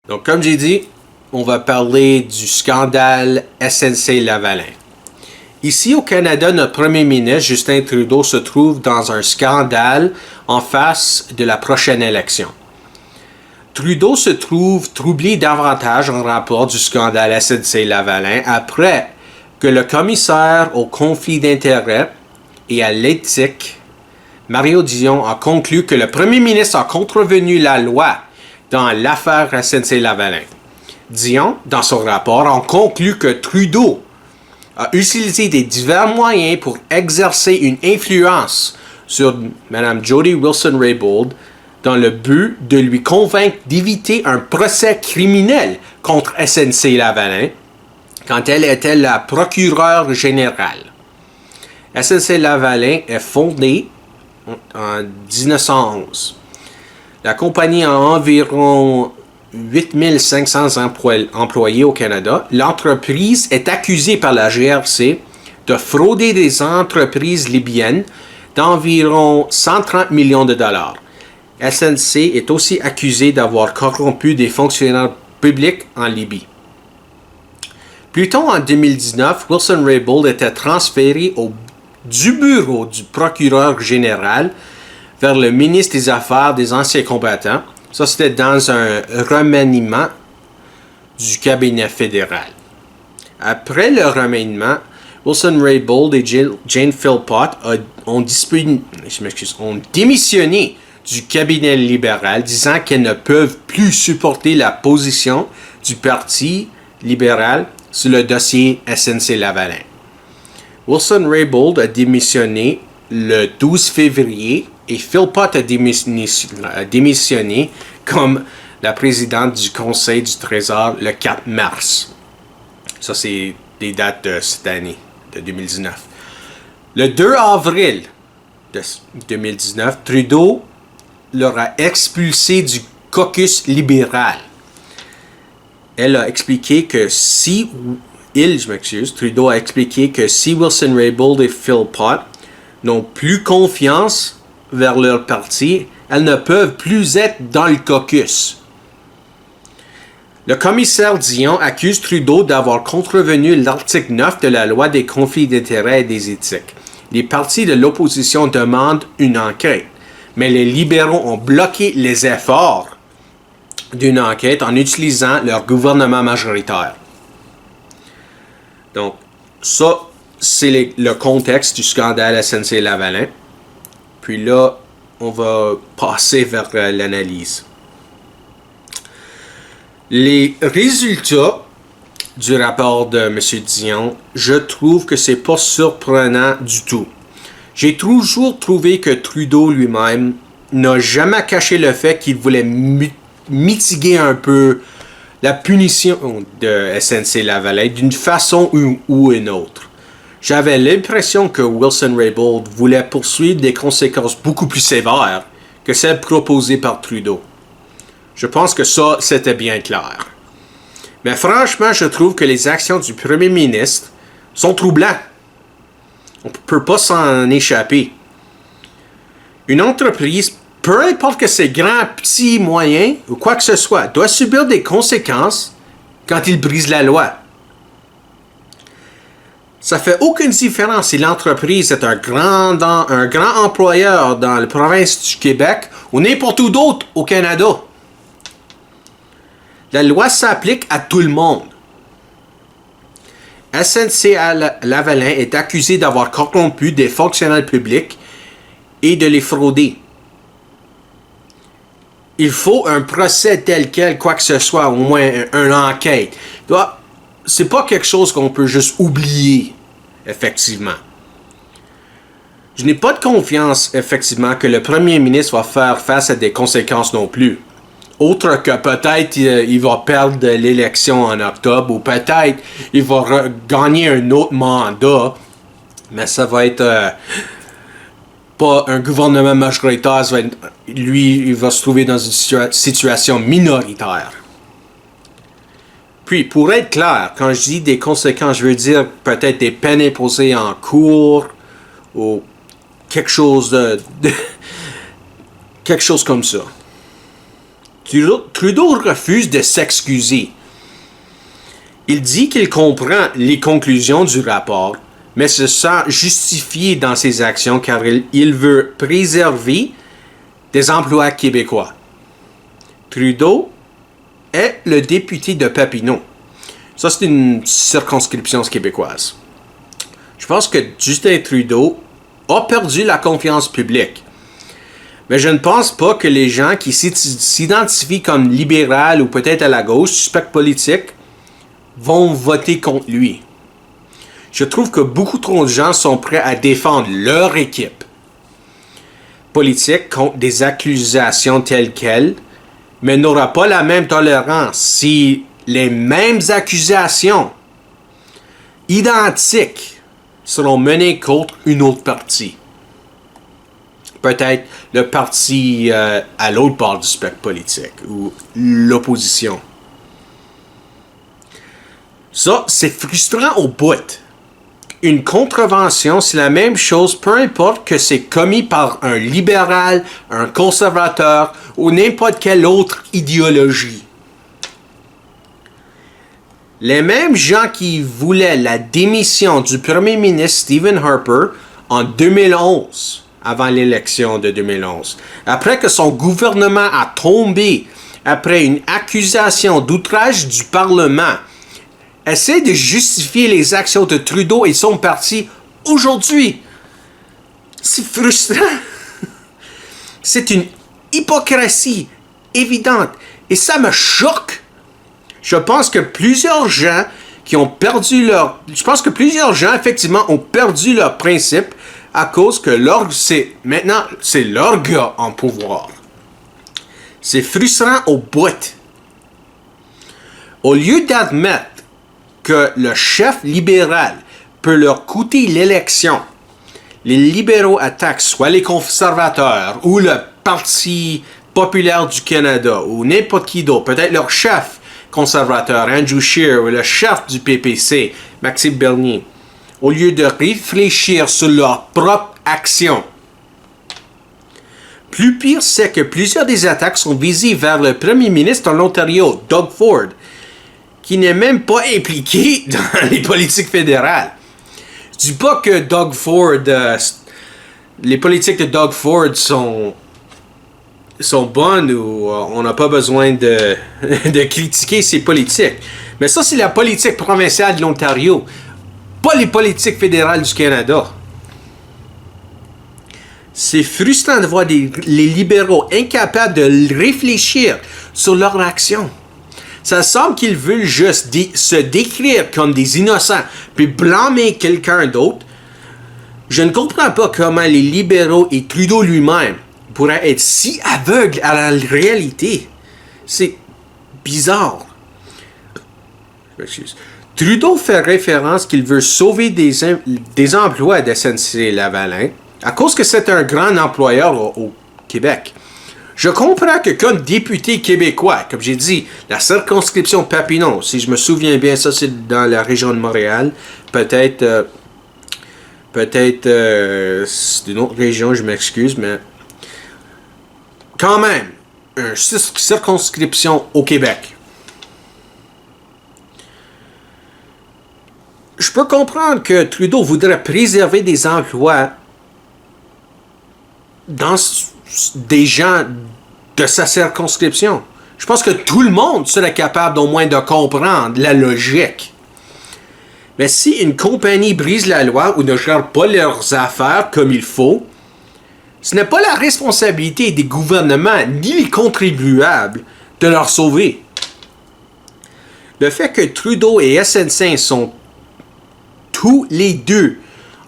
Donc, comme j'ai dit, on va parler du scandale SNC-Lavalin. Ici au Canada, notre premier ministre, Justin Trudeau, se trouve dans un scandale en face de la prochaine élection. Trudeau se trouve troublé davantage en rapport du scandale SNC-Lavalin après que le commissaire au conflit d'intérêts et à l'éthique, Mario Dion, a conclu que le premier ministre a contrevenu la loi dans l'affaire SNC-Lavalin. Dion, dans son rapport, a conclu que Trudeau a utilisé des divers moyens pour exercer une influence sur Mme Jody Wilson-Raybould dans le but de lui convaincre d'éviter un procès criminel contre SNC-Lavalin quand elle était la procureure générale. SNC-Lavalin est fondée en 1911. La compagnie a environ 8500 employés au Canada. L'entreprise est accusée par la GRC de frauder des entreprises libyennes d'environ 130 millions de dollars. SNC est aussi accusée d'avoir corrompu des fonctionnaires publics en Libye. Plus tôt en 2019, Wilson-Raybould était transférée du bureau du procureur général vers le ministre des Affaires des anciens combattants. Ça, c'était dans un remaniement du cabinet fédéral. Après le remaniement, Wilson-Raybould et Jane Philpott ont démissionné du cabinet libéral, disant qu'elles ne peuvent plus supporter la position du Parti libéral sur le dossier SNC-Lavalin. Wilson-Raybould a démissionné le 12 février et Philpott a démissionné comme la présidente du Conseil du Trésor le 4 mars. Ça, c'est des dates de cette année, de 2019. Le 2 avril de 2019, Trudeau leur a expulsé du caucus libéral. Elle a expliqué que Trudeau a expliqué que si Wilson-Raybould et Philpott n'ont plus confiance vers leur parti, elles ne peuvent plus être dans le caucus. Le commissaire Dion accuse Trudeau d'avoir contrevenu l'article 9 de la loi des conflits d'intérêts et des éthiques. Les partis de l'opposition demandent une enquête, mais les libéraux ont bloqué les efforts d'une enquête en utilisant leur gouvernement majoritaire. Donc, ça, c'est le contexte du scandale SNC-Lavalin. Puis là, on va passer vers l'analyse. Les résultats du rapport de M. Dion, je trouve que c'est pas surprenant du tout. J'ai toujours trouvé que Trudeau lui-même n'a jamais caché le fait qu'il voulait mitiguer un peu la punition de SNC-Lavalin d'une façon ou une autre. J'avais l'impression que Wilson-Raybould voulait poursuivre des conséquences beaucoup plus sévères que celles proposées par Trudeau. Je pense que ça, c'était bien clair. Mais franchement, je trouve que les actions du premier ministre sont troublantes. On ne peut pas s'en échapper. Une entreprise, peu importe que c'est grand, petit, moyen ou quoi que ce soit, doit subir des conséquences quand il brise la loi. Ça fait aucune différence si l'entreprise est un grand employeur dans la province du Québec ou n'importe où d'autre au Canada. La loi s'applique à tout le monde. SNC-Lavalin est accusé d'avoir corrompu des fonctionnaires publics et de les frauder. Il faut un procès tel quel, quoi que ce soit, au moins une enquête. C'est pas quelque chose qu'on peut juste oublier, effectivement. Je n'ai pas de confiance, effectivement, que le premier ministre va faire face à des conséquences non plus. Autre que peut-être il va perdre l'élection en octobre ou peut-être il va gagner un autre mandat, mais ça va être pas un gouvernement majoritaire, il va se trouver dans une situation minoritaire. Puis, pour être clair, quand je dis des conséquences, je veux dire peut-être des peines imposées en cours ou quelque chose quelque chose comme ça. Trudeau refuse de s'excuser. Il dit qu'il comprend les conclusions du rapport, mais se sent justifié dans ses actions car il veut préserver des emplois québécois. Trudeau est le député de Papineau. Ça, c'est une circonscription québécoise. Je pense que Justin Trudeau a perdu la confiance publique. Mais je ne pense pas que les gens qui s'identifient comme libéral ou peut-être à la gauche, suspects politiques, vont voter contre lui. Je trouve que beaucoup trop de gens sont prêts à défendre leur équipe politique contre des accusations telles quelles, mais n'aura pas la même tolérance si les mêmes accusations identiques seront menées contre une autre partie. Peut-être le parti à l'autre bord du spectre politique ou l'opposition. Ça, c'est frustrant au bout. Une contrevention, c'est la même chose, peu importe que c'est commis par un libéral, un conservateur ou n'importe quelle autre idéologie. Les mêmes gens qui voulaient la démission du premier ministre Stephen Harper en 2011, avant l'élection de 2011, après que son gouvernement a tombé après une accusation d'outrage du Parlement, essaie de justifier les actions de Trudeau et son parti aujourd'hui. C'est frustrant. C'est une hypocrisie évidente. Et ça me choque. Je pense que plusieurs gens effectivement, ont perdu leur principe à cause que maintenant, c'est leur gars en pouvoir. C'est frustrant au bout. Au lieu d'admettre que le chef libéral peut leur coûter l'élection, les libéraux attaquent soit les conservateurs ou le Parti populaire du Canada ou n'importe qui d'autre, peut-être leur chef conservateur, Andrew Scheer, ou le chef du PPC, Maxime Bernier, au lieu de réfléchir sur leur propre action. Plus pire, c'est que plusieurs des attaques sont visées vers le premier ministre de l'Ontario, Doug Ford, qui n'est même pas impliqué dans les politiques fédérales. Je dis pas que Doug Ford, les politiques de Doug Ford sont bonnes ou on n'a pas besoin de critiquer ses politiques. Mais ça, c'est la politique provinciale de l'Ontario, pas les politiques fédérales du Canada. C'est frustrant de voir les libéraux incapables de réfléchir sur leur action. Ça semble qu'ils veulent juste se décrire comme des innocents, puis blâmer quelqu'un d'autre. Je ne comprends pas comment les libéraux et Trudeau lui-même pourraient être si aveugles à la réalité. C'est bizarre. Excuse. Trudeau fait référence qu'il veut sauver des emplois de SNC-Lavalin à cause que c'est un grand employeur au Québec. Je comprends que comme député québécois, comme j'ai dit, la circonscription Papineau, si je me souviens bien, ça c'est dans la région de Montréal, peut-être c'est une autre région, je m'excuse, mais quand même, une circonscription au Québec. Je peux comprendre que Trudeau voudrait préserver des emplois dans des gens de sa circonscription. Je pense que tout le monde serait capable au moins de comprendre la logique. Mais si une compagnie brise la loi ou ne gère pas leurs affaires comme il faut, ce n'est pas la responsabilité des gouvernements ni les contribuables de leur sauver. Le fait que Trudeau et SNC sont tous les deux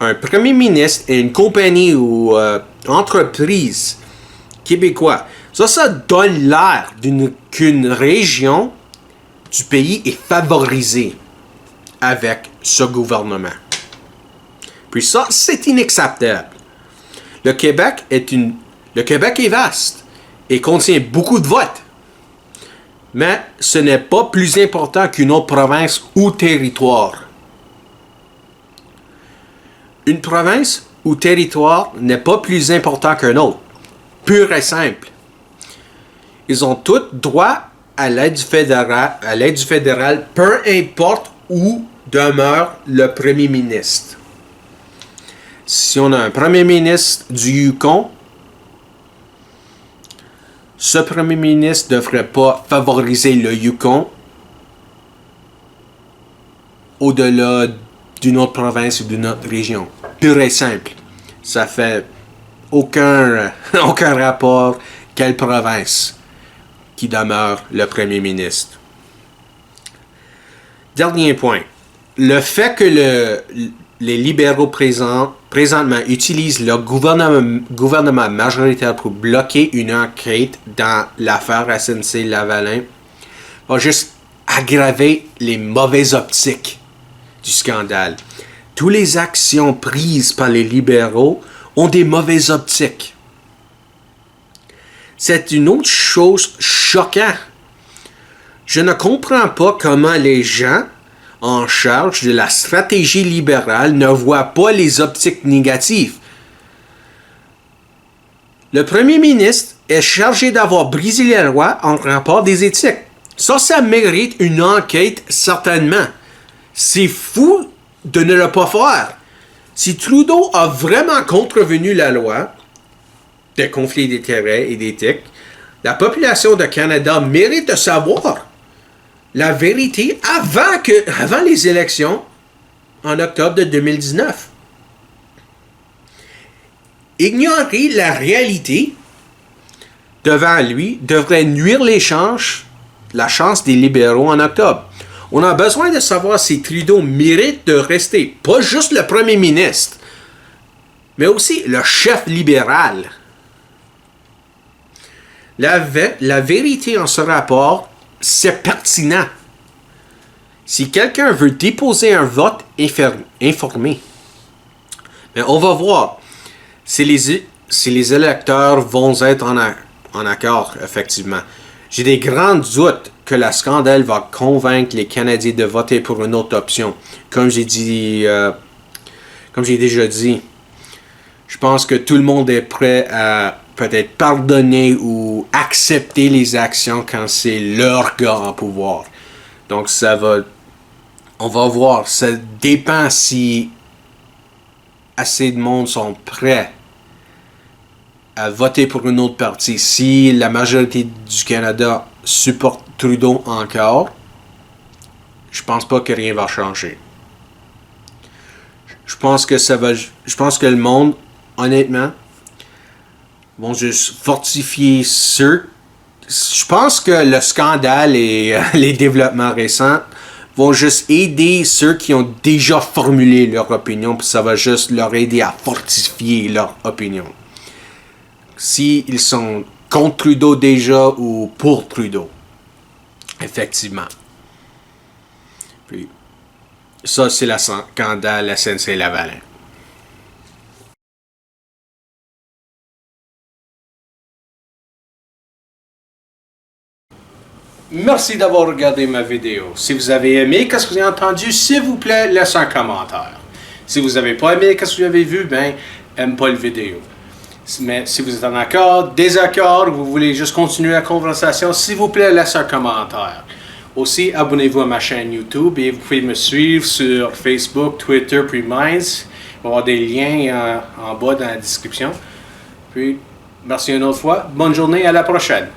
un premier ministre et une compagnie ou entreprise québécois, ça donne l'air qu'une région du pays est favorisée avec ce gouvernement. Puis ça, c'est inacceptable. Le Québec est vaste et contient beaucoup de votes. Mais ce n'est pas plus important qu'une autre province ou territoire. Une province ou territoire n'est pas plus important qu'un autre. Pur et simple. ils ont tous droit à l'aide du fédéral, peu importe où demeure le premier ministre. Si on a un premier ministre du Yukon, ce premier ministre ne devrait pas favoriser le Yukon au-delà d'une autre province ou d'une autre région. Pur et simple. Ça fait aucun rapport quelle province qui demeure le premier ministre. Dernier point. Le fait que les libéraux présentement utilisent leur gouvernement majoritaire pour bloquer une enquête dans l'affaire SNC-Lavalin va juste aggraver les mauvaises optiques du scandale. Toutes les actions prises par les libéraux ont des mauvaises optiques. C'est une autre chose choquante. Je ne comprends pas comment les gens en charge de la stratégie libérale ne voient pas les optiques négatives. Le premier ministre est chargé d'avoir brisé les lois en rapport des éthiques. Ça mérite une enquête certainement. C'est fou de ne le pas faire. Si Trudeau a vraiment contrevenu la loi des conflits d'intérêts et d'éthique, la population de Canada mérite de savoir la vérité avant les élections en octobre de 2019. Ignorer la réalité devant lui devrait nuire la chance des libéraux en octobre. On a besoin de savoir si Trudeau mérite de rester, pas juste le premier ministre, mais aussi le chef libéral. La vérité en ce rapport, c'est pertinent. Si quelqu'un veut déposer un vote informé, mais on va voir si les électeurs vont être en accord, effectivement. J'ai des grands doutes que le scandale va convaincre les Canadiens de voter pour une autre option. Comme j'ai déjà dit, je pense que tout le monde est prêt à peut-être pardonner ou accepter les actions quand c'est leur gars en pouvoir. Donc on va voir. Ça dépend si assez de monde sont prêts à voter pour une autre partie. Si la majorité du Canada supporte Trudeau encore, je pense pas que rien va changer. Je pense que le monde, honnêtement, vont juste fortifier ceux. Je pense que le scandale et les développements récents vont juste aider ceux qui ont déjà formulé leur opinion, puis ça va juste leur aider à fortifier leur opinion. S'ils sont contre Trudeau déjà ou pour Trudeau. Effectivement. Puis, ça, c'est le scandale SNC-Lavalin. Merci d'avoir regardé ma vidéo. Si vous avez aimé ce que vous avez entendu, s'il vous plaît, laissez un commentaire. Si vous n'avez pas aimé ce que vous avez vu, aime pas la vidéo. Mais si vous êtes en accord, désaccord, ou vous voulez juste continuer la conversation, s'il vous plaît, laissez un commentaire. Aussi, abonnez-vous à ma chaîne YouTube et vous pouvez me suivre sur Facebook, Twitter, puis Minds. Il va y avoir des liens en bas dans la description. Puis, merci une autre fois. Bonne journée, à la prochaine.